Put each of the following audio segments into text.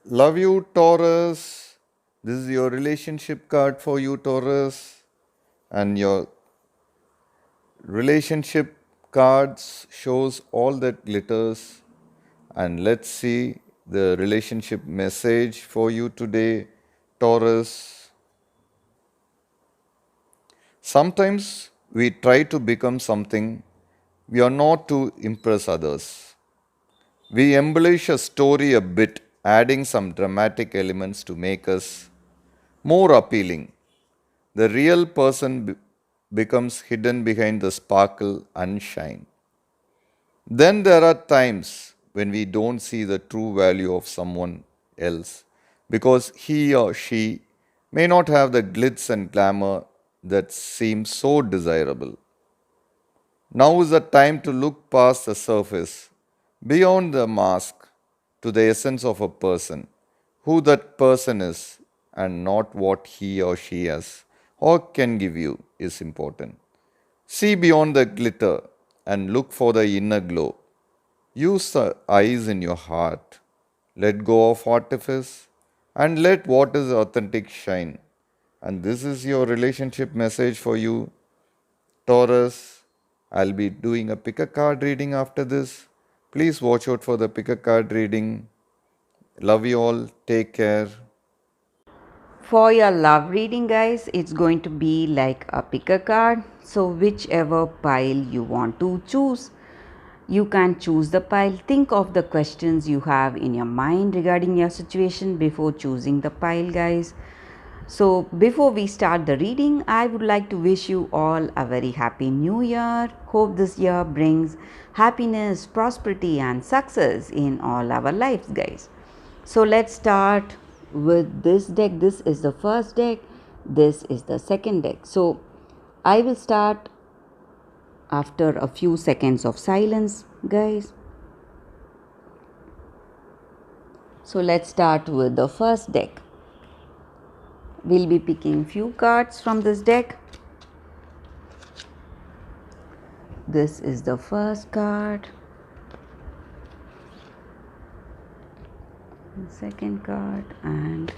Love you, Taurus. This is your relationship card for you, Taurus. And your relationship cards shows all that glitters. And let's see the relationship message for you today, Taurus. Sometimes we try to become something we are not to impress others. We embellish a story a bit, adding some dramatic elements to make us more appealing. The real person becomes hidden behind the sparkle and shine. Then there are times when we don't see the true value of someone else because he or she may not have the glitz and glamour that seem so desirable. Now is the time to look past the surface, beyond the mask, to the essence of a person, who that person is, and not what he or she has or can give you is important. See beyond the glitter and look for the inner glow. Use the eyes in your heart. Let go of artifice and let what is authentic shine. And this is your relationship message for you, Taurus. I'll be doing a pick a card reading after this. Please watch out for the pick a card reading. Love you all. Take care. For your love reading, guys, it's going to be like a pick a card. So, whichever pile you want to choose, you can choose the pile. Think of the questions you have in your mind regarding your situation before choosing the pile, guys. So, before we start the reading, I would like to wish you all a very happy new year. Hope this year brings happiness, prosperity, and success in all our lives, guys. So, let's start with this deck. This is the first deck, this is the second deck. So, I will start after a few seconds of silence, guys. So, let's start with the first deck. We'll be picking few cards from this deck. This is the first card, the second card, and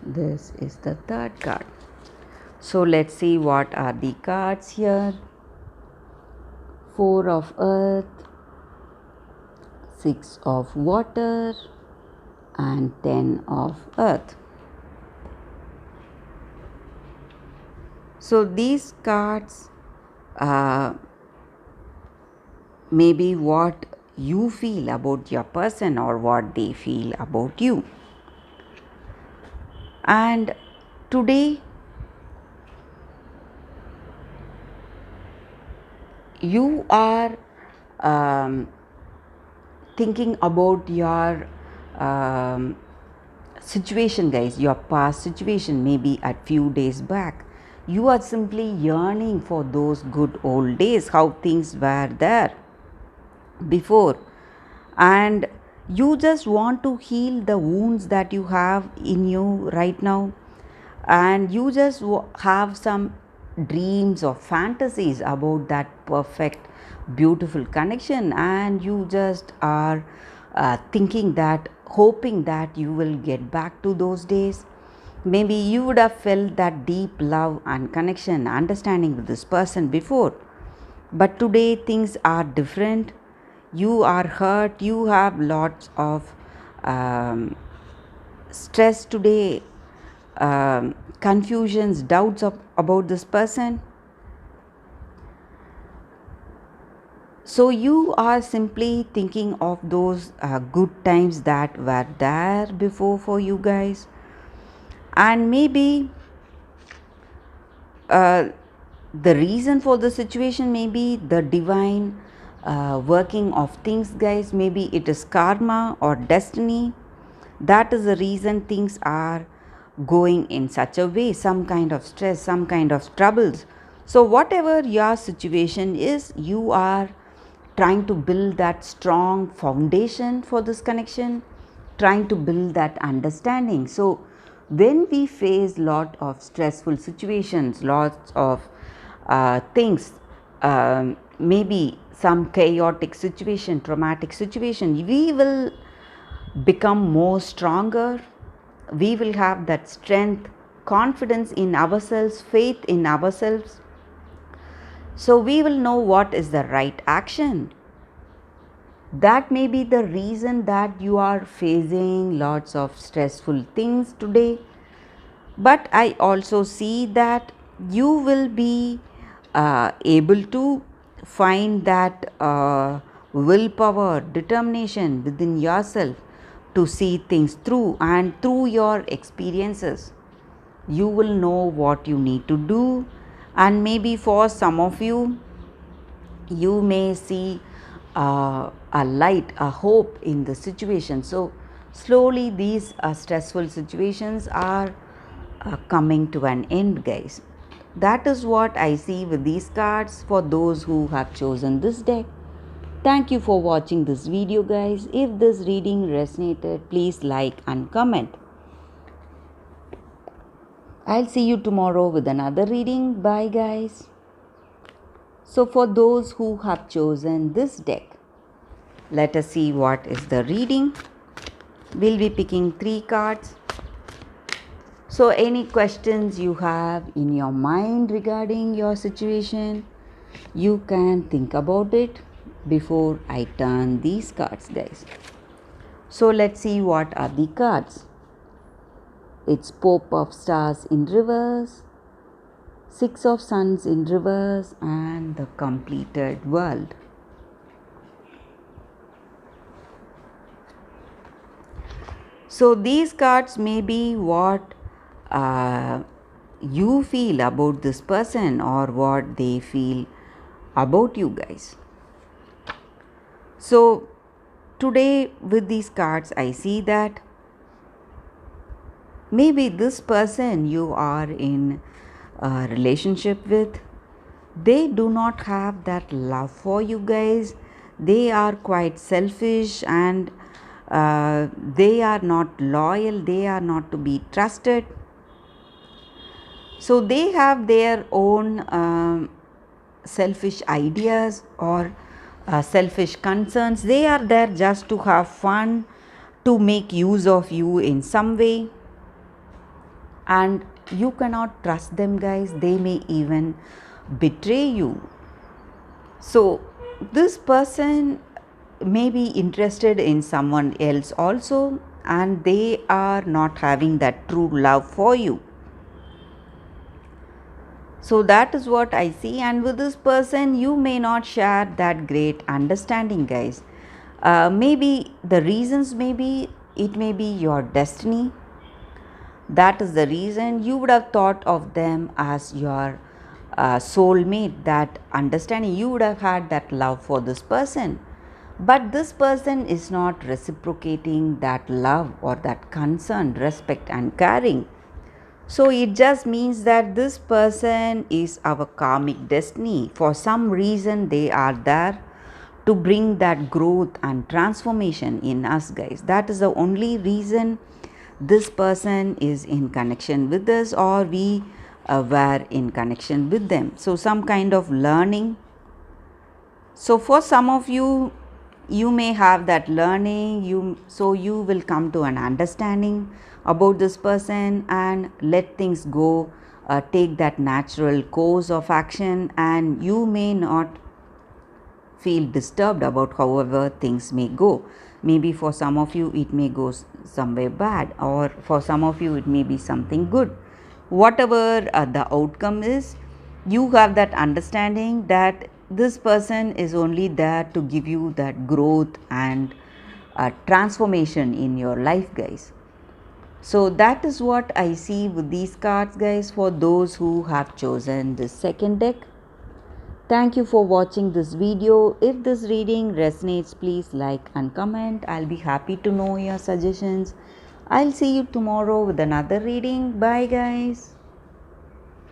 this is the third card. So let's see what are the cards here. Four of earth, six of water, and 10 of earth. So these cards maybe what you feel about your person or what they feel about you. And today you are thinking about your situation, guys, your past situation, maybe a few days back. You are simply yearning for those good old days, how things were there before, and you just want to heal the wounds that you have in you right now, and you just have some dreams or fantasies about that perfect beautiful connection, and you just are thinking that, hoping that you will get back to those days. Maybe you would have felt that deep love and connection, understanding with this person before, but today things are different. You are hurt, you have lots of stress today, confusions, doubts about this person. So you are simply thinking of those good times that were there before for you guys, and maybe uh, the reason for the situation may be the divine working of things, guys. Maybe it is karma or destiny. That is the reason things are going in such a way, some kind of stress, some kind of troubles. So whatever your situation is, you are trying to build that strong foundation for this connection, trying to build that understanding. So when we face lot of stressful situations, lots of things, maybe some chaotic situation, traumatic situation, we will become more stronger. We will have that strength, confidence in ourselves, faith in ourselves. So we will know what is the right action. That may be the reason that you are facing lots of stressful things today. But I also see that you will be able to find that willpower, determination within yourself to see things through, and through your experiences you will know what you need to do. And maybe for some of you, you may see a light, a hope in the situation. So slowly these stressful situations are coming to an end, guys. That is what I see with these cards for those who have chosen this deck. Thank you for watching this video, guys. If this reading resonated, please like and comment. I'll see you tomorrow with another reading. Bye, guys. So for those who have chosen this deck, let us see what is the reading. We'll be picking 3 cards. So any questions you have in your mind regarding your situation, you can think about it before I turn these cards, guys. So let's see what are the cards. It's Pope of Stars in reverse, 6 of Suns in reverse, and the Completed World. So these cards may be what you feel about this person or what they feel about you, guys. So today with these cards, I see that maybe this person you are in a relationship with, they do not have that love for you, guys. They are quite selfish, and they are not loyal, they are not to be trusted. So they have their own selfish ideas or selfish concerns. They are there just to have fun, to make use of you in some way, and you cannot trust them, guys. They may even betray you. So this person may be interested in someone else also, and they are not having that true love for you. So that is what I see. And with this person, you may not share that great understanding, guys. Maybe the reasons it may be your destiny. That is the reason you would have thought of them as your soulmate, that understanding. You would have had that love for this person. But this person is not reciprocating that love or that concern, respect, and caring. So it just means that this person is our karmic destiny. For some reason, they are there to bring that growth and transformation in us, guys. That is the only reason this person is in connection with us, or we were in connection with them. So some kind of learning. So for some of you, you may have that learning, so you will come to an understanding about this person and let things go, take that natural course of action, and you may not feel disturbed about however things may go. Maybe for some of you it may go somewhere bad, or for some of you it may be something good. Whatever the outcome is, you have that understanding that this person is only there to give you that growth and transformation in your life, guys. So that is what I see with these cards, guys, for those who have chosen this second deck. Thank you for watching this video. If this reading resonates, please like and comment. I'll be happy to know your suggestions. I'll see you tomorrow with another reading. Bye, guys.